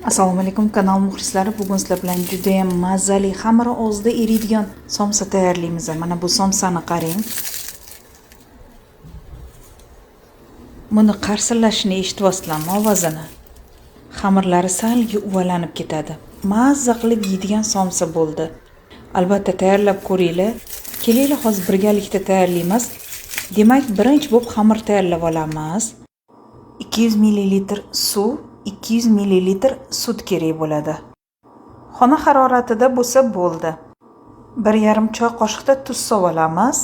Assalomu alaykum kanal muxlislari. Bugun sizlar bilan juda ham mazali, xamiri og'zida eriydigan somsa tayyorlaymiz. Mana bu somsani qarang. Buni qarsillashini eshityapsizlarmi ovozini? Xamirlari sal uvalanib ketadi. Mazza qilib yeydigan somsa bo'ldi. Albatta tayyorlab ko'ringlar. Kelinglar hozir birgalikda tayyorlaymiz. Demak, birinchi bo'lib xamir tayyorlab olamiz. 200 ml suv, 200 ml sut kerak bo'ladi. Xona haroratida bo'lsa bo'ldi. 1,5 choy qoshiqda tuz solamiz.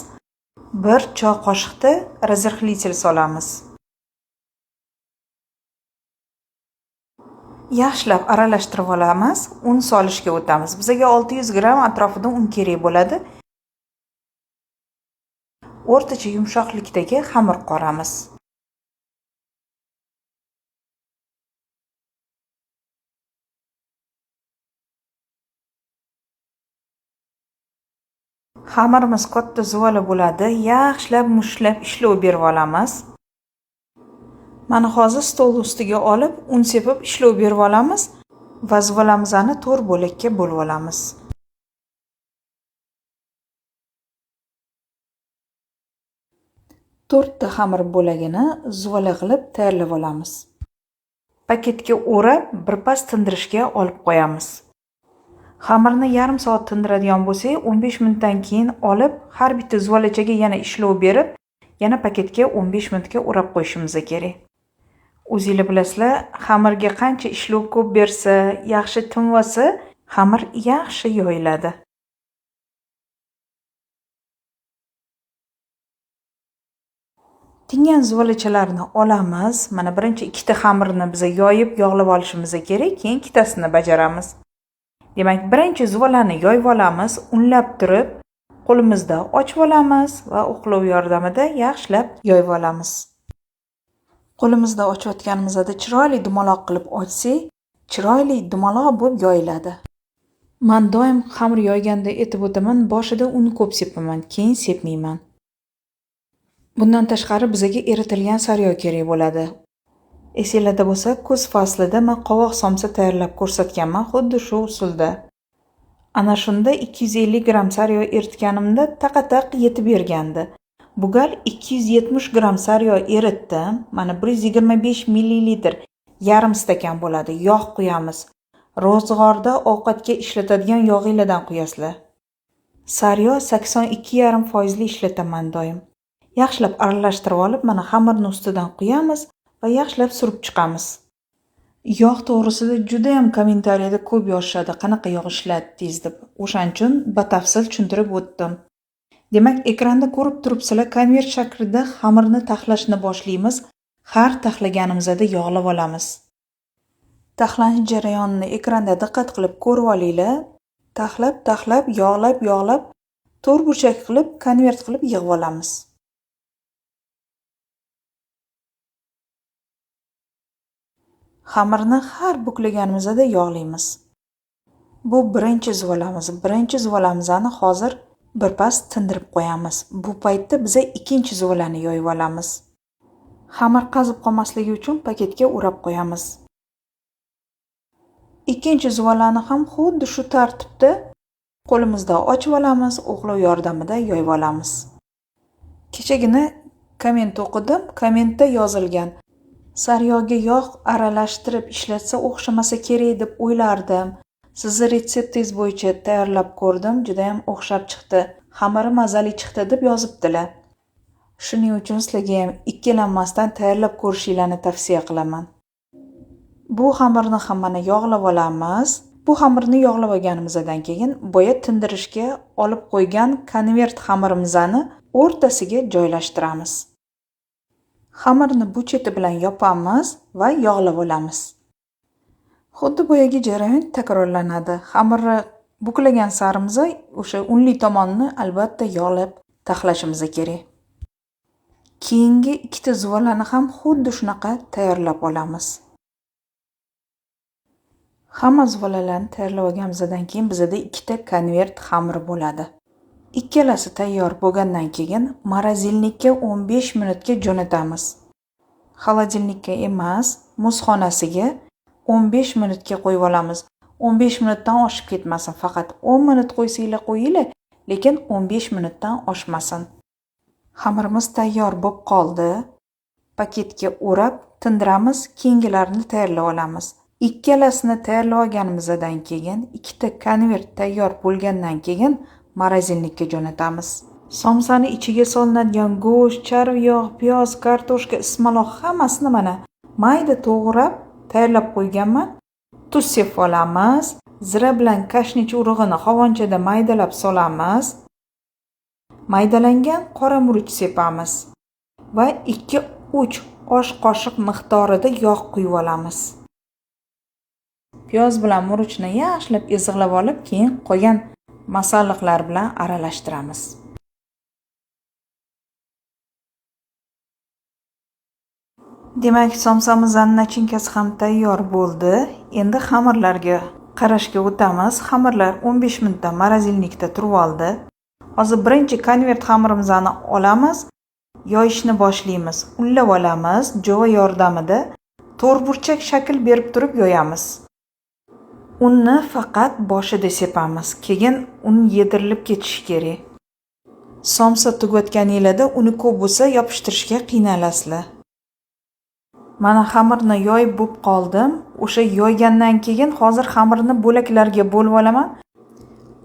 1 choy qoshiqda razrxlitel solamiz. Yaxshilab aralashtirib olamiz. Un solishga o'tamiz. Bizga 600 gram atrofida un kerak bo'ladi. O'rtacha yumshoqlikdagi xamir qoramiz. Xamirimiz katta zuvala bo'ladi. Yaxshilab mushlab ishlov berib olamiz. Mana hozir stol ustiga olib, un sepib ishlov berib olamiz va zuvalamizni 4 bo'lakka bo'lib olamiz. To'rtta xamir bo'lagini zuvala qilib tayyorlab olamiz. Paketga o'rab, birpas tindirishga olib qo'yamiz. Xamirni yarim soat tindiradigan bo'lsak, 15 minutdan keyin olib, har bitta zuvalachaga yana ishlov berib, yana paketga 15 minutga o'rab qo'yishimiz kerak. O'zingizlar bilasizlar, xamirga qancha ishlov ko'p bersa, yaxshi tinvasa, xamir yaxshi yoyiladi. Tingan zuvalachalarni olamiz. Mana birinchi ikkita xamirni biz yoyib, yog'lab olishimiz kerak, keyin ikkitasini bajaramiz. Demak, birinchi zuvalani yoyib olamiz, unlab turib, qo'limizda ochib olamiz va o'qlov yordamida yaxshilab yoyib olamiz. Qo'limizda ochayotganimizda chiroyli dumaloq qilib ochsak, chiroyli dumaloq bo'lib yoyiladi. Men doim xamir yoyganda aytib o'taman, boshida un ko'p sepaman, keyin sepmayman. Bundan tashqari bizga eritilgan sariyog kerak bo'ladi. Esingizda bo'lsa, kuz faslida men qovoq somsa tayyorlab ko'rsatganman, xuddi shu usulda. Ana shunda 250 gram sariyog eritganimda taqataq yetib bergandi. Bu gal 270 gram sariyog eritdim. Mana 125 ml yarim stakan bo'ladi. Yog' quyamiz. Ro'zg'orda ovqatga ishlatadigan yog'inglardan quyasizlar. Sariyog 82,5% ishlataman doim. Yaxshilab aralashtirib olib, mana xamirni ustidan quyamiz va yaxshilab surib chiqamiz. Yog' to'g'risida juda ham kommentariyada ko'p yozishadi, qanaqa yog' ishlatdingiz deb. O'shaning uchun batafsil tushuntirib o'tdim. Demak, ekranda ko'rib turibsizlar, konvert shaklida xamirni taxlashni boshlaymiz. Har taxlaganimizda yog'lab olamiz. Taxlanish jarayonini ekranda diqqat qilib ko'rib olinglar. Taxlab, yog'lab, to'rtburchak qilib, konvert qilib yig'ib olamiz. Xamirni har buklaganimizda yog'laymiz. Bu birinchi zuvalamiz. Birinchi zuvalamizni hozir birpas tindirib qo'yamiz. Bu paytda biz ikkinchi zuvalani yoyib olamiz. Xamir qazib qolmasligi uchun paketga o'rab qo'yamiz. Ikkinchi zuvalani ham xuddi shu tartibda qo'limizda ochib olamiz, o'qlov yordamida yoyib olamiz. Kechagina komment o'qidim. Kommentda yozilgan: sariyogga yog' aralashtirib ishlatsa o'xshamasa kerak deb o'ylardim. Sizni retseptingiz bo'yicha tayyorlab ko'rdim, juda ham o'xshab chiqdi. Xamiri mazali chiqdi deb yozibdilar. Shuning uchun sizlarga ham ikkilanmasdan tayyorlab ko'rishinglarni tavsiya qilaman. Bu xamirni ham mana yog'lab olamiz. Bu xamirni yog'lab olganimizdan keyin boya tindirishga olib qo'ygan konvert xamirimizni o'rtasiga joylashtiramiz. Xamirni bu cheti bilan yopamiz va yog'lab olamiz. Xuddi boyagi jarayon takrorlanadi. Xamirni buklagan sarimiz o'sha unli tomonini albatta yog'lab taxlashimiz kerak. Keyingi ikkita zuvalani ham xuddi shunaqa tayyorlab olamiz. Hamma zuvalalarni tayyorlab olganimizdan keyin bizda ikkita konvert xamiri bo'ladi. Ikkalasi tayyor bo'lgandan keyin morozilnikka 15 minutga jo'natamiz. Xolodilnikka emas, muzxonasiga 15 minutga qo'yib olamiz. 15 minutdan oshib ketmasin. Faqat 10 minut qo'ysanglar qo'yinglar, lekin 15 minutdan oshmasin. Xamirimiz tayyor bo'lib qoldi. Paketga o'rab tindiramiz, keyingilarini tayyorlab olamiz. Ikkalasini tayyorlab olganimizdan keyin, ikkita konvert tayyor bo'lgandan keyin morozinlikka jo'natamiz. Somsani ichiga solinadigan go'sht, charv yog', piyoz, kartoshka, ismaloq hammasini mana mayda to'g'rab tayyorlab qo'yganman. Tuz sepib olamiz. Zira bilan kashnich urug'ini qovonchada maydalab solamiz. Maydalangan qora murch sepamiz va 2-3 osh qoshiq miqdorida yog' quyib olamiz. Piyoz bilan murchni yaxshilab ezg'ilab olib, keyin qolgan masalliqlar bilan aralashtiramiz. Demak, somsamizning nachinkasi ham tayyor bo'ldi. Endi xamirlarga qarashga o'tamiz. Xamirlar 15 minutdan morozinlikda turib oldi. Hozir birinchi konvert xamirimizni olamiz, yoyishni boshlaymiz. Unlab olamiz, jova yordamida to'rtburchak shakl berib turib yoyamiz. Unni faqat boshida sepamiz, keyin un yedirilib ketishi kerak. Somsa tugatganingizda uni ko'p bo'lsa yopishtirishga qiynalasizlar. Mana xamirni yoyib bo'lib qoldim. O'sha yoygandan keyin hozir xamirni bo'laklarga bo'lib olaman.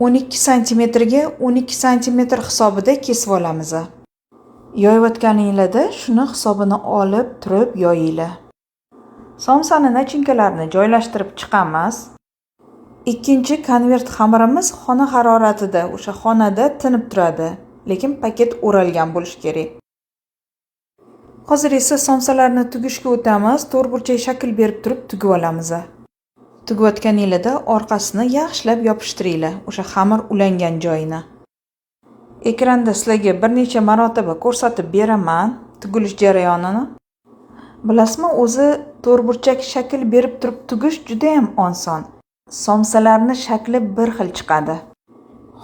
12 sm ga 12 sm hisobida kesib olamiz. Yoyayotganingizda shuni hisobini olib turib yoyinglar. Somsani nachinkalarini joylashtirib chiqamiz. Ikkinchi konvert xamirimiz xona haroratida, o'sha xonada tinib turadi, lekin paket o'ralgan bo'lishi kerak. Hozir esa somsalarni tugishga o'tamiz. To'rtburchak shakl berib turib tugib olamiz. Tugayotganingizda orqasini yaxshilab yopishtiringlar, o'sha xamir ulangan joyini. Ekranda sizlarga bir necha marotaba ko'rsatib beraman tugilish jarayonini. Bilasizmi, o'zi to'rtburchak shakl berib turib tugish juda ham oson. Somsalarning shakli bir xil chiqadi.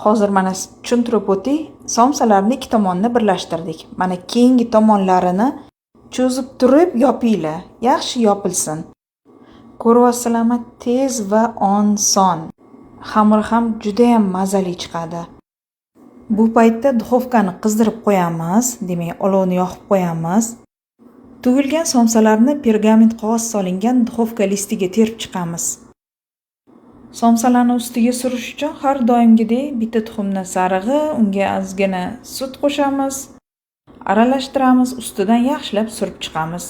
Hozir mana tushuntirib o'tay. Somsalarni ikki tomonni birlashtirdik. Mana keyingi tomonlarini cho'zib turib yopinglar. Yaxshi yopilsin. Ko'ryapsizlarmi, tez va oson. Xamir ham juda ham mazali chiqadi. Bu paytda duxovkani qizdirib qo'yamiz, demak olovni yoqib qo'yamiz. Tugilgan somsalarni pergament qog'oz solingan duxovka listiga terib chiqamiz. Somsalarni ustiga surish uchun har doimgidek bitta tuxumni sarig'i, unga ozgina sut qo'shamiz, aralashtiramiz, ustidan yaxshilab surib chiqamiz.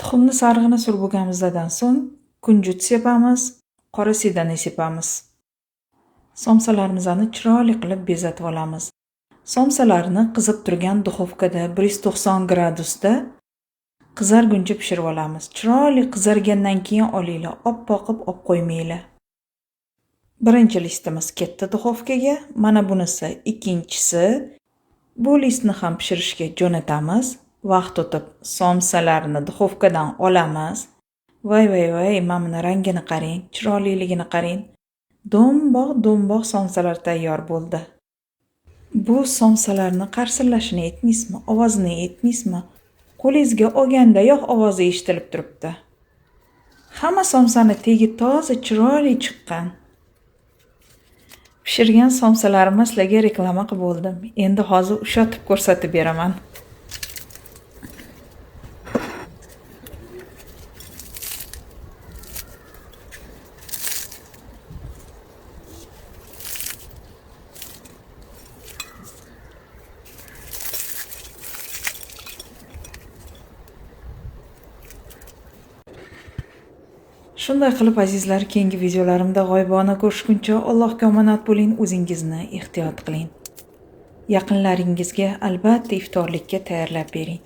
Tuxumni sarig'ini surib bo'lganimizdan so'ng kunjut sepamiz, qora sedani sepamiz. Somsalarimizni chiroyli qilib bezatib olamiz. Somsalarni qizib turgan duxovkada 190 gradusda qizarguncha pishirib olamiz. Chiroyli qizargandan keyin olinglar, oppoq qilib olib qo'ymanglar. Birinchi listimiz katta duxovkaga, mana bunisi ikkinchisi. Bu listni ham pishirishga jo'natamiz. Vaqt o'tib somsalarni duxovkadan olamiz. Voy, mana buni rangini qarang, chiroyliligini qarang. Do'mboq somsalar tayyor bo'ldi. Bu somsalarni qarsillashini aytmaysizmi, ovozini aytmaysizmi? Qo'lingizga olgandayoq ovozi eshitilib turibdi. Hamma somsani tegi toza, chiroyli chiqqan. Pishirgan somsalarimni sizlarga reklama qilib bo'ldim. Endi hozir ushatib ko'rsatib beraman. Shunday qilib azizlar, keyingi videolarimda g'oyibona ko'rishguncha Allohga omonat bo'ling, o'zingizni ehtiyot qiling. Yaqinlaringizga albatta iftorlikka tayyorlab bering.